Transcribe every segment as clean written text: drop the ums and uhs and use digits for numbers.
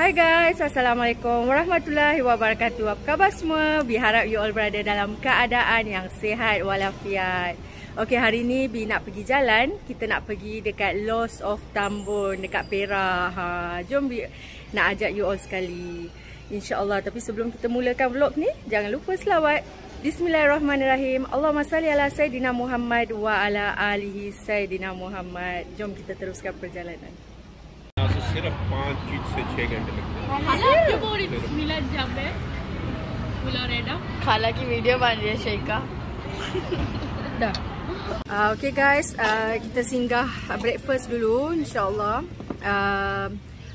Hai guys, Assalamualaikum warahmatullahi wabarakatuh. Apa khabar semua? Berharap you all berada dalam keadaan yang sihat walafiat. Okey, hari ni Bi nak pergi jalan. Kita nak pergi dekat Lost of Tambun dekat Perak. Jom Bi nak ajak you all sekali, InsyaAllah. Tapi sebelum kita mulakan vlog ni, jangan lupa selawat. Bismillahirrahmanirrahim. Allahumma salli ala Sayyidina Muhammad wa ala alihi Sayyidina Muhammad. Jom kita teruskan perjalanan. सिर्फ 5 से 6 घंटे लगते हैं। ये पूरी 9 jam है। Pulau Redang. Khala ki video ban rahi hai Sheikha. Dah. Okay guys, kita singgah breakfast dulu, insyaAllah.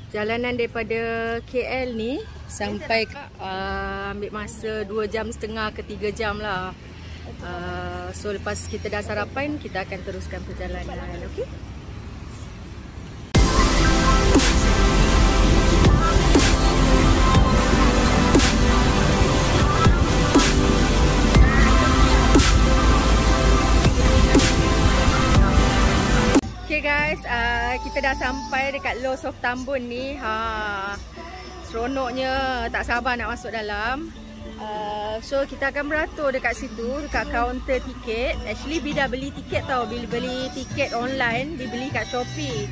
Jalanan daripada KL ni sampai ambil masa 2,5 jam ke 3 jam lah. So lepas kita dah sarapan, kita akan teruskan perjalanan. Okay? Okay guys, kita dah sampai dekat Lost of Tambun ni. Seronoknya, tak sabar nak masuk dalam. So kita akan beratur dekat situ, dekat kaunter tiket. Actually Bi dah beli tiket tau. Bi beli tiket online, Bi beli kat Shopee.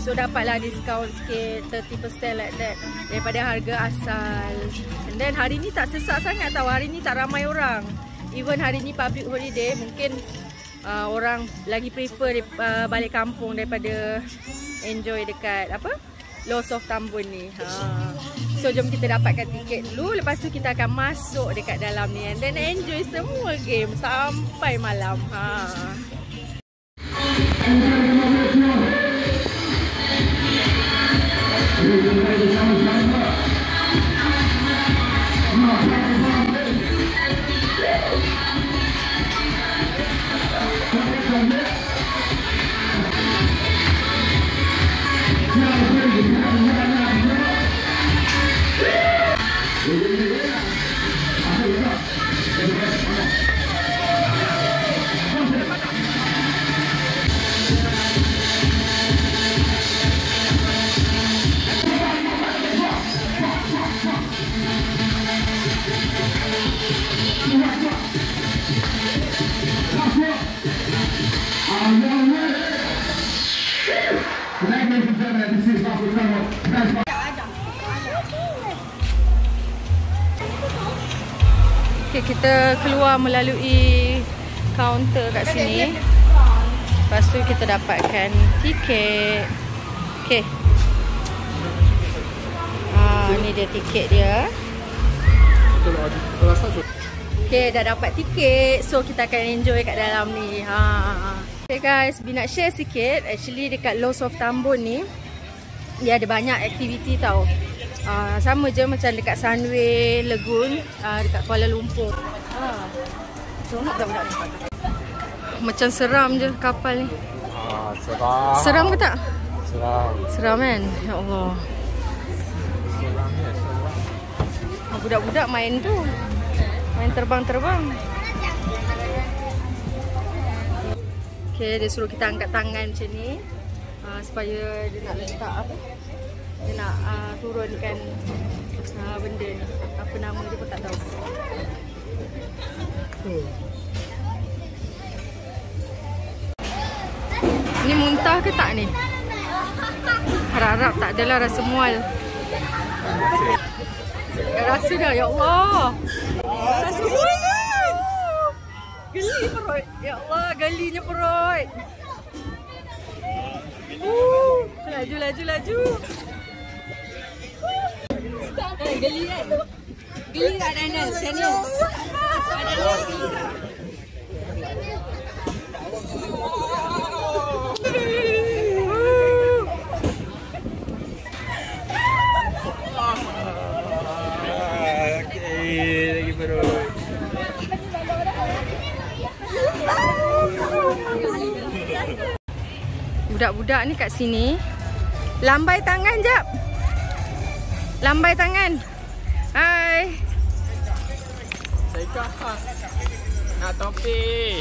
So dapatlah diskaun sikit, 30% like that, daripada harga asal. And then hari ni tak sesak sangat tau. Hari ni tak ramai orang. Even hari ni public holiday, mungkin orang lagi prefer balik kampung daripada enjoy dekat Lost of Tambun ni. So jom kita dapatkan tiket dulu. Lepas tu kita akan masuk dekat dalam ni, and then enjoy semua game sampai malam. Okay, kita keluar melalui kaunter kat sini. Lepas tu kita dapatkan tiket. Okay. Ni dia tiket dia. Okay, dah dapat tiket. So kita akan enjoy kat dalam ni. Okay guys, Bi nak share sikit. Actually dekat Lost of Tambun ni, dia ada banyak aktiviti tau. Sama je macam dekat Sunway Lagoon dekat Kuala Lumpur. Seronok tak budak ni? Macam seram je kapal ni. Seram. Seram ke tak? Seram. Seram kan? Ya Allah. Budak-budak main tu, main terbang-terbang. Okay, dia suruh kita angkat tangan macam ni, supaya dia nak letak dia nak turunkan benda ni. Apa nama dia pun tak tahu. Ni muntah ke tak ni? Harap-harap tak adalah rasa mual. Dah rasa dah, ya Allah. Rasa mual kan? Geli perut. Ya Allah, gelinya perut. Laju, laju, laju. Geli kan? Geli tak Daniel? Daniel? Daniel geli tak? Lagi perut. Budak-budak ni kat sini. Lambai tangan jap. Lambai tangan. Hai. Sheikha nak topi.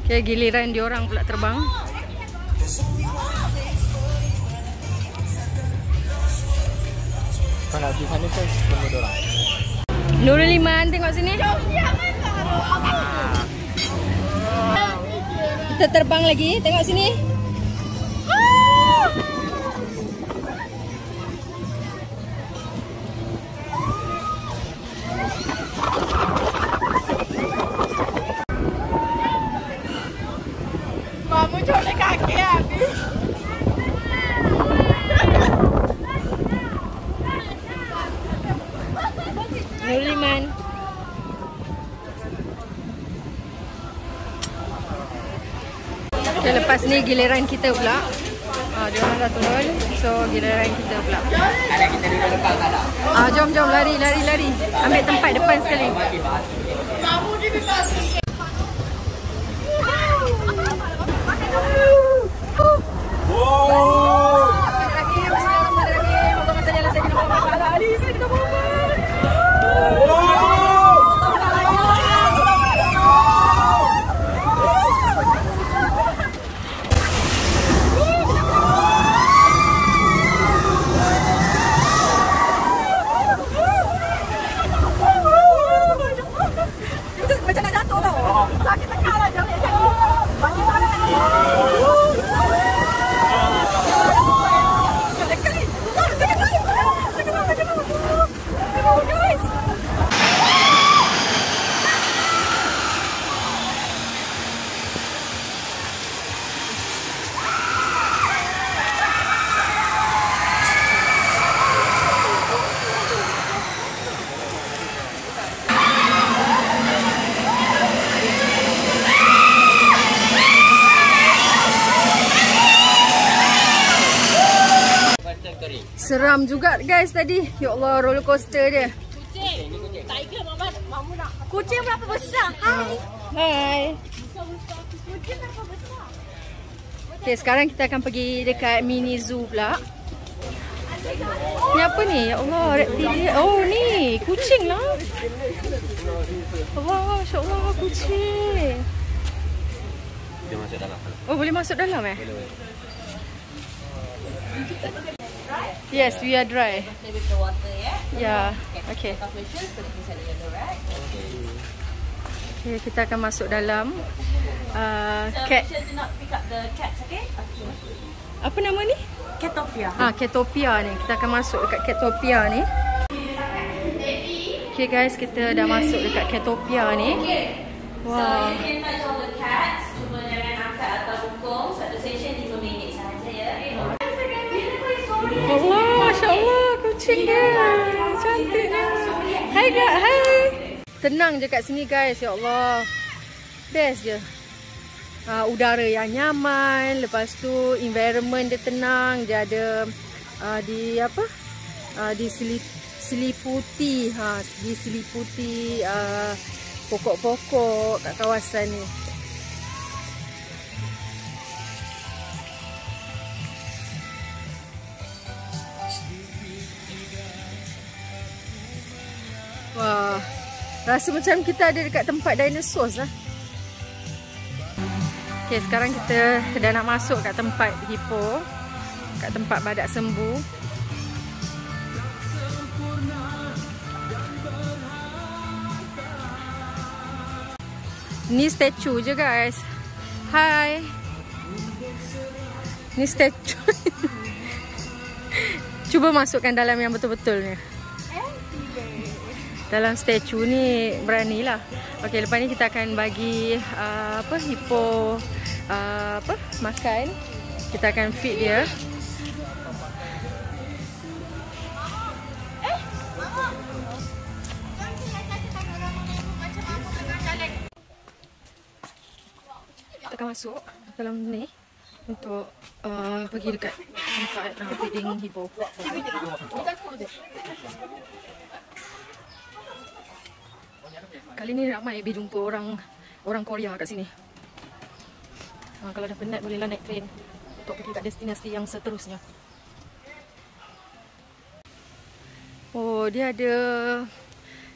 Okay, giliran diorang pula terbang. Kau nak pergi sana ke semua dorang? Nurul Iman, tengok sini. Kita terbang lagi, tengok sini. Mamu colek kaki habis. Nurul Iman. Okay, lepas ni giliran kita pula. Diorang dah turun. So giliran kita pula. Ada kita duduk depan tak ada? Jom lari. Ambil tempat depan sekali. Seram juga guys tadi. Ya Allah, roller coaster dia. Kucing. Tiger mamu nak. Kucing berapa besar? Hai. Kucing berapa besar? Okay, sekarang kita akan pergi dekat mini zoo pula. Ni apa ni? Ya Allah, reptilia. Oh ni, kucing lah. Allah, Masya Allah, kucing. Dia masuk dalam. Oh, boleh masuk dalam eh? Yes, we are dry. Play with the water, yeah? Yeah, okay. Calculations, put it inside the yellow rack. Okay, kita akan masuk dalam cat. Make sure to not pick up the cats, okay? Apa nama ni? Catopia. Catopia ni. Kita akan masuk dekat Catopia ni. Okay guys, kita dah masuk dekat Catopia ni. So you can touch all the cats. Cuma jangan angkat atau bungkung. Satu session 5 minit sahaja, ya? Allah, Masya Allah, kucing dia. Cantiknya. Hai kak, hai. Tenang je kat sini guys, ya Allah. Best je. Udara yang nyaman, lepas tu environment dia tenang, dia ada diseliputi pokok-pokok kat kawasan ni. Wah, rasa macam kita ada dekat tempat dinosaur lah. Okay, sekarang kita dah nak masuk kat tempat hipo, kat tempat badak sembu. Ni statue je guys. Hai. Ni statue. Cuba masukkan dalam yang betul-betulnya. Dalam statue ni beranilah. Okey, lepas ni kita akan bagi hipo makan. Kita akan feed dia. Kita akan masuk dalam ni untuk pergi dekat tempat feeding hipo. Kali ni ramai berjumpa orang Korea kat sini. Kalau dah penat bolehlah naik train untuk pergi kat destinasi yang seterusnya. Oh, dia ada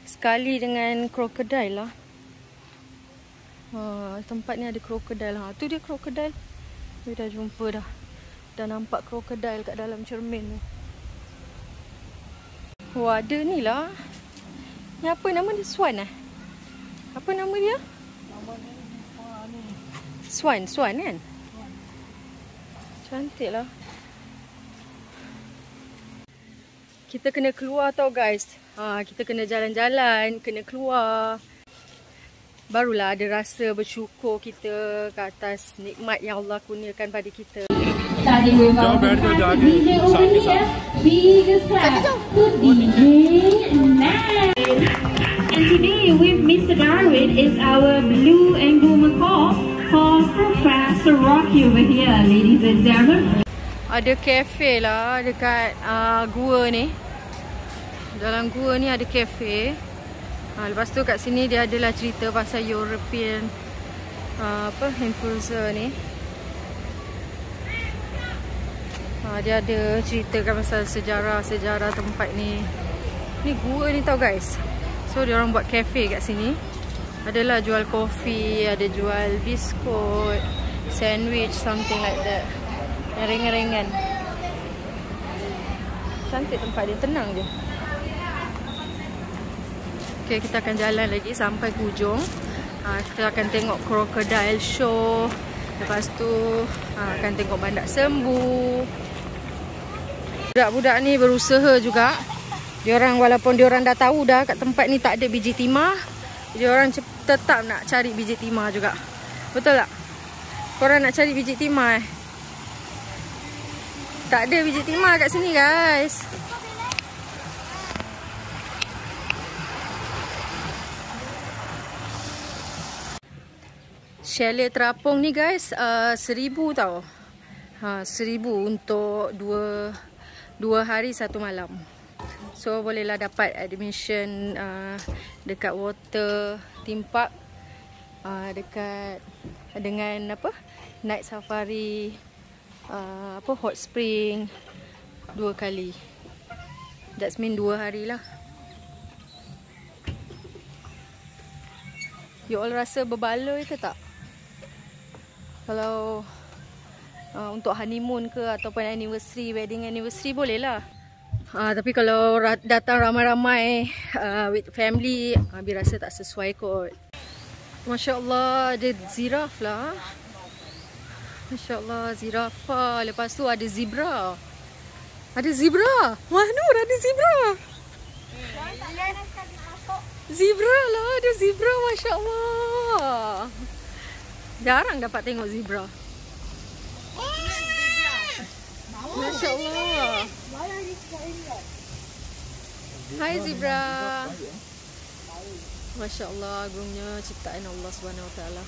sekali dengan krokodil lah. Tempat ni ada krokodil. Tu dia krokodil. Dia dah jumpa dah. Dah nampak krokodil kat dalam cermin tu. Oh, ada ni lah. Ni apa nama dia? Swan lah. Apa nama dia? Swan kan? Cantik lah. Kita kena keluar tau guys. Kita kena jalan-jalan, kena keluar. Barulah ada rasa bersyukur kita ke atas nikmat yang Allah kurniakan pada kita. Starting with our DJ over here. Biggest clap to DJ Nat. And today with Mr. Darwin is our Blue and Blue Macaw for Fast to Rock you over here, ladies and gentlemen. Ada kafe lah dekat gua ni. Dalam gua ni ada kafe. Lepas tu kat sini dia adalah cerita pasal European influencer ni. Dia ada ceritakan pasal sejarah tempat ni. Ni gua ni tau guys. So dia orang buat kafe kat sini. Adalah jual kopi, ada jual biskut, sandwich, something like that. Yang ringan-ringan. Cantik tempat dia, tenang je. Okay, kita akan jalan lagi sampai ke hujung. Kita akan tengok crocodile show. Lepas tu akan tengok Bandak Sembu. Budak-budak ni berusaha juga. Diorang walaupun diorang dah tahu dah kat tempat ni tak ada biji timah, diorang tetap nak cari biji timah juga. Betul tak? Korang nak cari biji timah Tak ada biji timah kat sini guys. Chalet terapung ni guys 1,000 tau. 1,000 untuk 2 hari 1 malam. So bolehlah dapat admission dekat water theme park, dekat dengan apa? Night safari, hot spring 2 kali. That's mean 2 hari lah. You all rasa berbaloi ke tak? Kalau untuk honeymoon ke ataupun anniversary, wedding anniversary boleh lah. Tapi kalau datang ramai-ramai with family, Abi rasa tak sesuai kot. Masya Allah, ada ziraf lah. Masya Allah, zirafa. Lepas tu ada zebra. Ada zebra. Mahnur, ada zebra. Zebra lah, ada zebra. Masya Allah. Jarang dapat tengok zebra. Masya Allah. Hai zebra. Masya Allah, agungnya ciptaan Allah Subhanahu Wa Taala.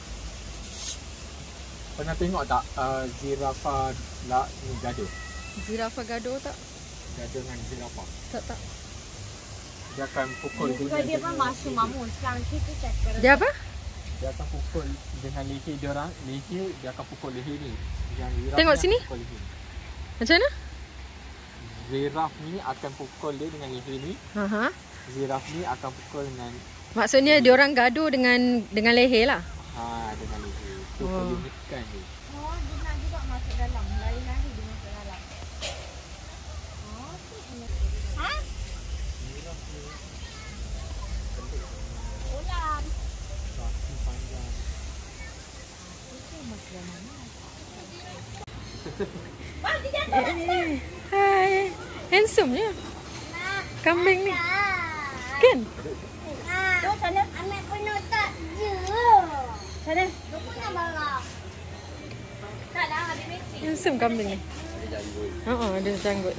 Pernah tengok tak zirafa gaduh? Zirafa gaduh tak? Gaduh dengan zirafa. Tak. Dia akan pukul Dia apa masuk mamu sekarang kita cakap. Dia apa? Dia akan pukul dengan leher dia orang. Leher dia akan pukul leher ni. Yang ziraf tengok sini. Macam mana? Ziraf ni akan pukul dia dengan leher ni. Ziraf ni akan pukul dengan. Maksudnya dia orang gaduh dengan leher lah. Dengan leher. Tu penyelidikan dia. Dia nak juga masuk dalam. Lari-lari dia masuk dalam. Ulam. Kaki panjang. Hai. Handsome-nya. Kambing ni. Kan? Tu sana ambil penutup je. Sana. Tu pun nak marah. Tak dah habis matching. Handsome kambing ni. Ada janggut.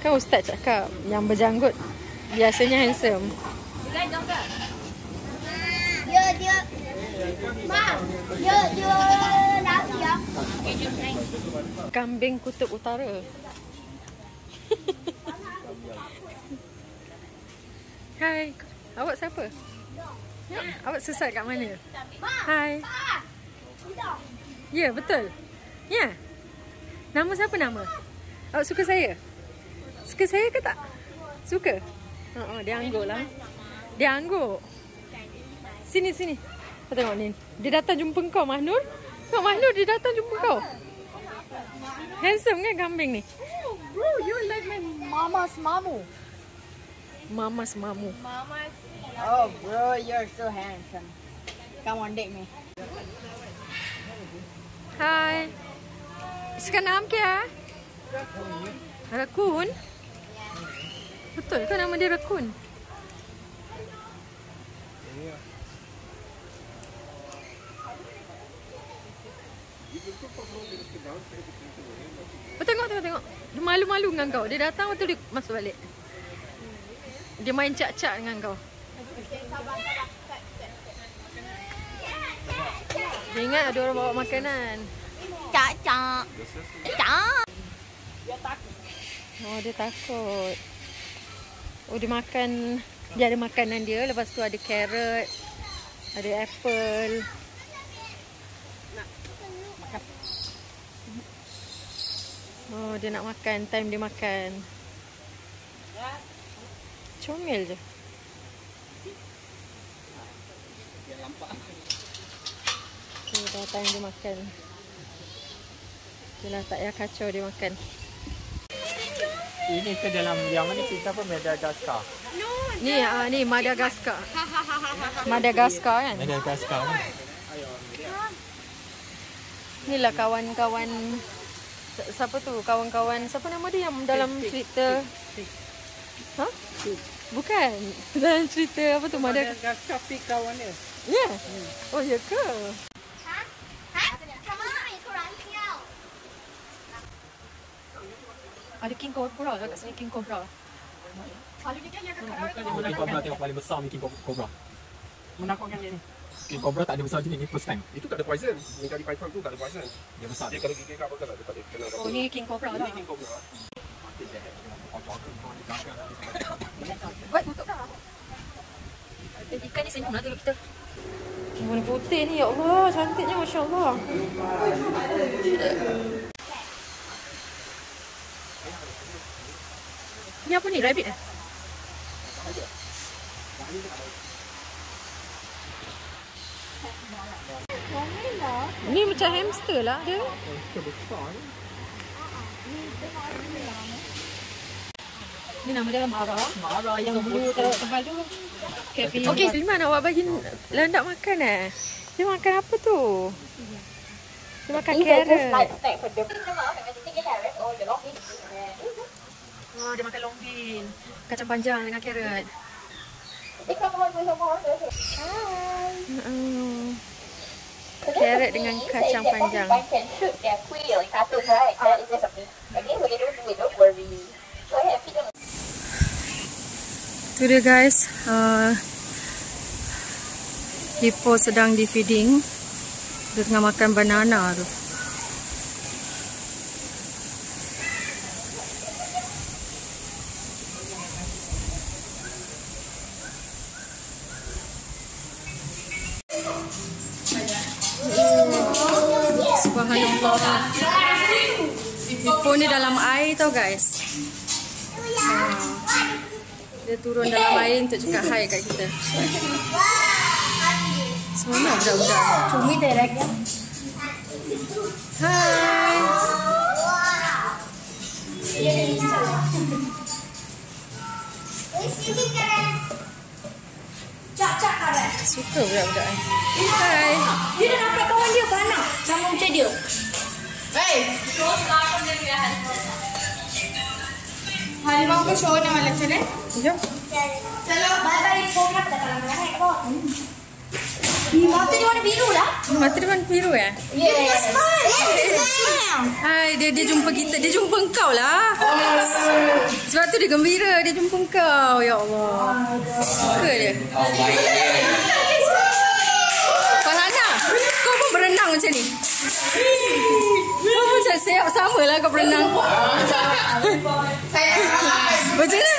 Kan ustaz cakap yang berjanggut biasanya handsome. Dia jom ke? Dia. Mak. Dia lari ya. Kambing kutub utara. Hai, awak siapa? Ya, awak sesat kat mana? Hai. Ya, betul. Ya. Nama siapa nama? Awak suka saya? Suka saya ke tak? Suka? Dia angguk lah. Dia angguk. Sini. Kau tengok ni. Dia datang jumpa kau, Mahnur. Tengok Mahnur, dia datang jumpa kau. Handsome kan kambing ni? Bro, you like my mama's mamu. Mamas mamu. Oh bro, you're so handsome. Come on, date me. Hai. इसका नाम क्या है? Rakun. Betul ke nama dia Rakun? Tengok. Dia malu-malu dengan kau. Dia datang betul dia masuk balik. Dia main cak-cak dengan kau. Dia ingat ada orang bawa makanan. Cak. Oh, dia takut. Oh, dia makan. Dia ada makanan dia. Lepas tu ada carrot. Ada apple. Oh, dia nak makan. Time dia makan. Comel je. Okay, dah time dia makan. Yelah, tak payah kacau dia makan. Ini ke dalam yang mana kita apa Madagascar. Ni Madagascar. Madagaskar kan? Madagascar kan. Inilah kawan-kawan. Siapa tu? Kawan-kawan. Siapa nama dia yang dalam cerita? Ha? Bukan. Dalam cerita apa tu? Madagascar pi kawan dia. Ya. Oh, ya ke? Ada king cobra kat sini, king cobra. King cobra tengok paling besar ni king cobra. Menakutkan dia ni. King cobra tak ada besar macam ni first time. Itu tak ada poison. Yang kali python tu tak ada poison. Dia besar. Dia kalau gigit apa kan dia tak ada kena apa. Oh, ni king cobra lah. King cobra. Buat tutup dah. Ikan ni senyum lah tengok kita. Warna putih ni, ya Allah, cantiknya, Masya Allah. Ni apa ni? Rabbit eh? Ni macam hamster lah dia. Ni nama dia Mara. Mara yang blue tebal tu. Okey, Sliman, awak bagi landak makan eh? Dia makan apa tu? Dia makan carrot. Oh, dia makan long bean. Kacang panjang dengan carrot. Carrot dengan kacang panjang. Tu dia guys, hippo sedang di feeding. Dia tengah makan banana tu. Subhanallah. Hippo ni dalam air tau guys. Dia turun dalam air untuk cakap hai kat kita. Semua budak-budak. Cumi direct ya. Hai. Cak karet. Suka budak-budak. Hai. Dia dah nampak kawan dia panak sama macam dia. Hey. Harimau को शो होने वाला चले Jom. चलो bye bye phone मत करना है कौन mata dia warna biru lah. Mata dia warna biru ya? Yes. Hai, dia jumpa kita. Dia jumpa engkau lah. Sebab tu dia gembira. Dia jumpa engkau. Ya Allah. Suka dia. Farhana, kau pun berenang macam ni? Kau pun macam siap sama lah kau berenang. Macam mana?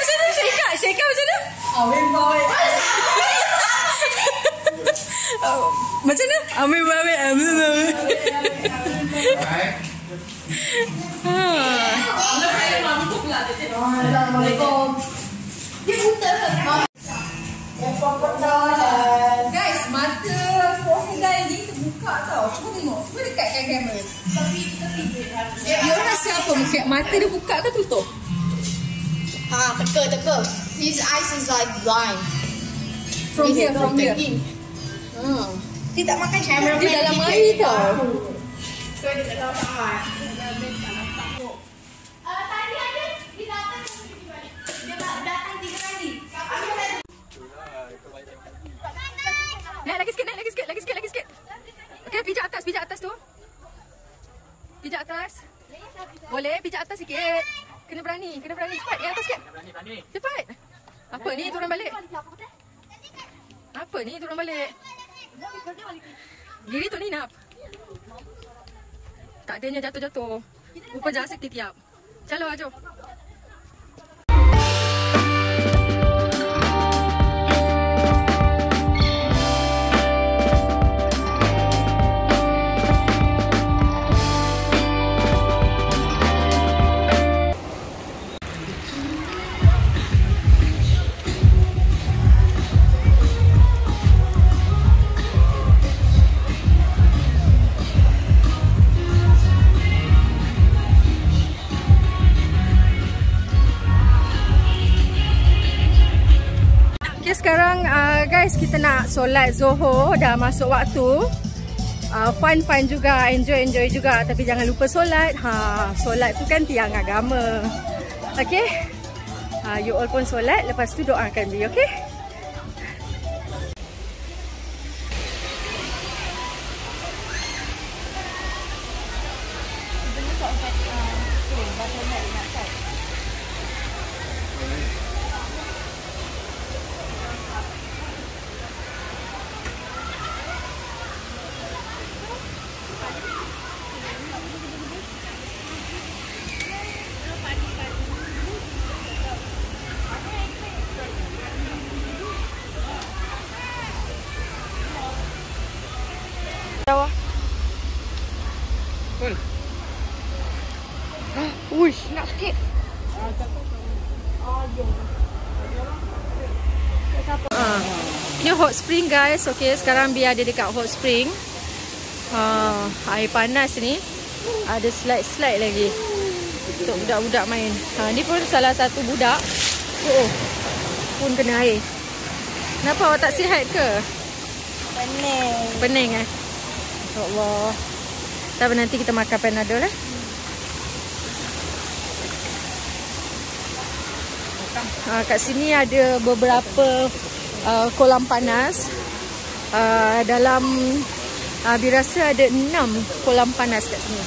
Syaika macam mana? Macam mana? Ambil. Assalamualaikum. Dia buta. Guys, mata crocodile ni terbuka tau. Cuba tengok. Cuba dekatkan kamera. Dia orang siapa? Mata dia buka ke tutup? Teka. His eyes is like blind. From here. Dia tak makan cameraman. Dia dalam air tau. Tadi ada dia datang dia datang 3 kali. Naik lagi sikit. Okey, pijak atas tu. Pijak atas. Boleh pijak atas sikit. Kena berani. Cepat, yang atas sikit. Cepat. Apa ni turun balik? Diri tu ni nak. Tak adanya jatuh-jatuh. Rupa jangan sakit tiap. Calo ajo. Sekarang guys, kita nak solat Zohor. Dah masuk waktu. Fun juga, enjoy juga. Tapi jangan lupa solat. Solat tu kan tiang agama. Okay, you all pun solat. Lepas tu doakan dia. Okay. Uish, nak sikit. Ni hot spring guys. Okay, sekarang biar dia dekat hot spring. Air panas ni. Ada slide lagi untuk budak-budak main. Ni pun salah satu budak. Pun kena air. Kenapa awak tak sihat ke? Pening eh? Allah. Tapi nanti kita makan Panadol lah. Kat sini ada beberapa kolam panas. Dalam dirasa ada 6 kolam panas kat sini.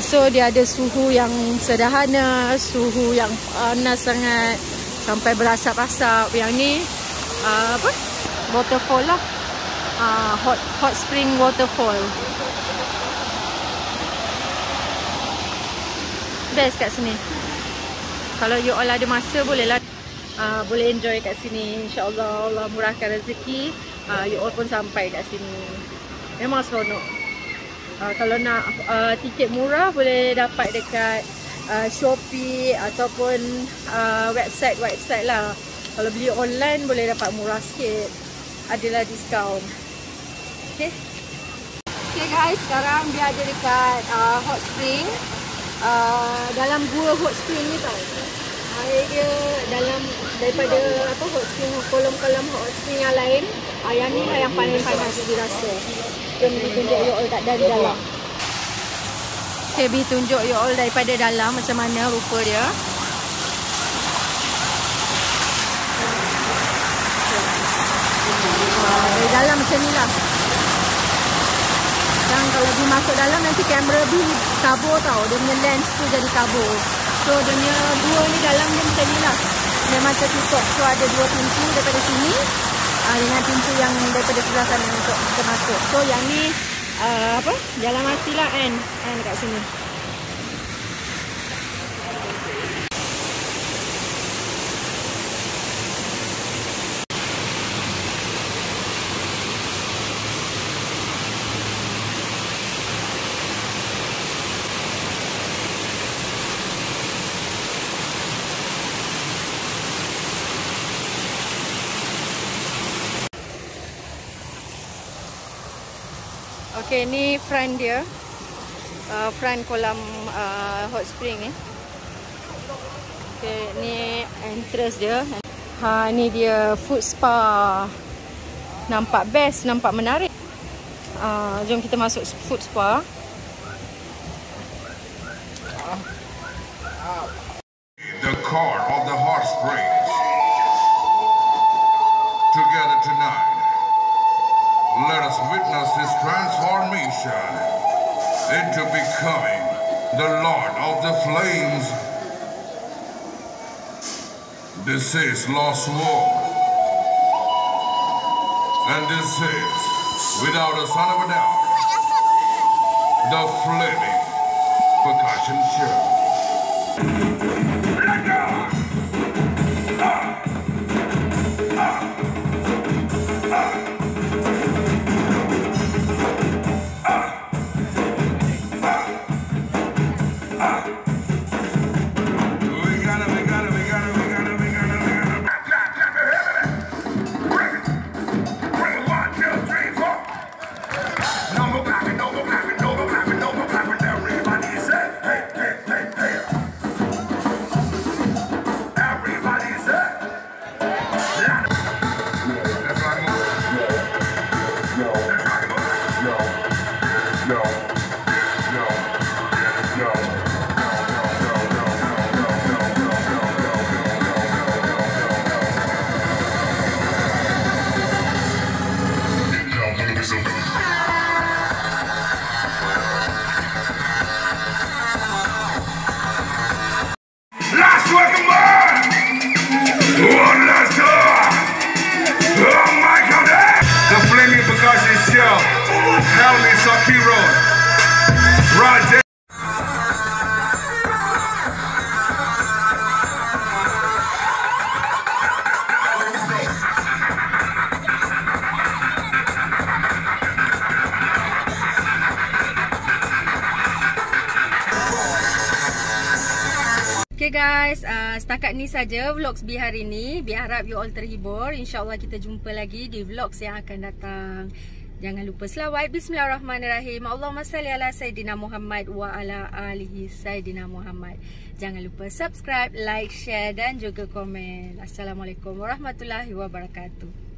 So dia ada suhu yang sederhana, suhu yang panas sangat sampai berasap-asap. Yang ni apa? Waterfall lah. Hot spring waterfall. Best kat sini. Kalau you all ada masa, bolehlah boleh enjoy kat sini. InsyaAllah Allah murahkan rezeki. You all pun sampai kat sini. Memang seronok. Kalau nak tiket murah, boleh dapat dekat Shopee ataupun website lah. Kalau beli online, boleh dapat murah sikit. Adalah diskaun. Okay guys, sekarang dia ada dekat hot spring. Dalam gua hot spring ni tau, air dia dalam daripada apa hot spring, kolam-kolam hot spring yang lain. Yang ni lah yang paling panas dirasa. Jom tunjuk you all dari dalam. Okay, Bi tunjuk you all daripada dalam macam mana rupa dia. Dari dalam macam ni lah. Dan kalau Bi masuk dalam, nanti kamera Bi kabur tau. Dia punya lens tu jadi kabur. So dia punya dua ni dalam dia macam ni lah. Dia macam tutup. So ada dua pintu daripada sini dengan pintu yang daripada sebelah sana untuk kita masuk. So yang ni apa? Jalan mati lah kan kat sini. Okay, ni front dia. Front kolam hot spring ni. Okay, ni entrance dia. Ha, ni dia food spa. Nampak best, nampak menarik. Jom kita masuk food spa. The core of the heart springs. Together tonight, let us witness this transformation into becoming the Lord of the Flames. This is Lost War. And this is, without a son of a doubt, the Flaming Percussion Show. Let go! Last working man! One last time! Oh my God! The Flaming Percussion Show. Helmy Sakiro. Roger. Okay guys, setakat ni saja vlogs B hari ni. B harap you all terhibur. InsyaAllah kita jumpa lagi di vlogs yang akan datang. Jangan lupa selawat. Bismillahirrahmanirrahim. Allahumma salli ala Sayyidina Muhammad wa ala alihi Sayyidina Muhammad. Jangan lupa subscribe, like, share dan juga komen. Assalamualaikum warahmatullahi wabarakatuh.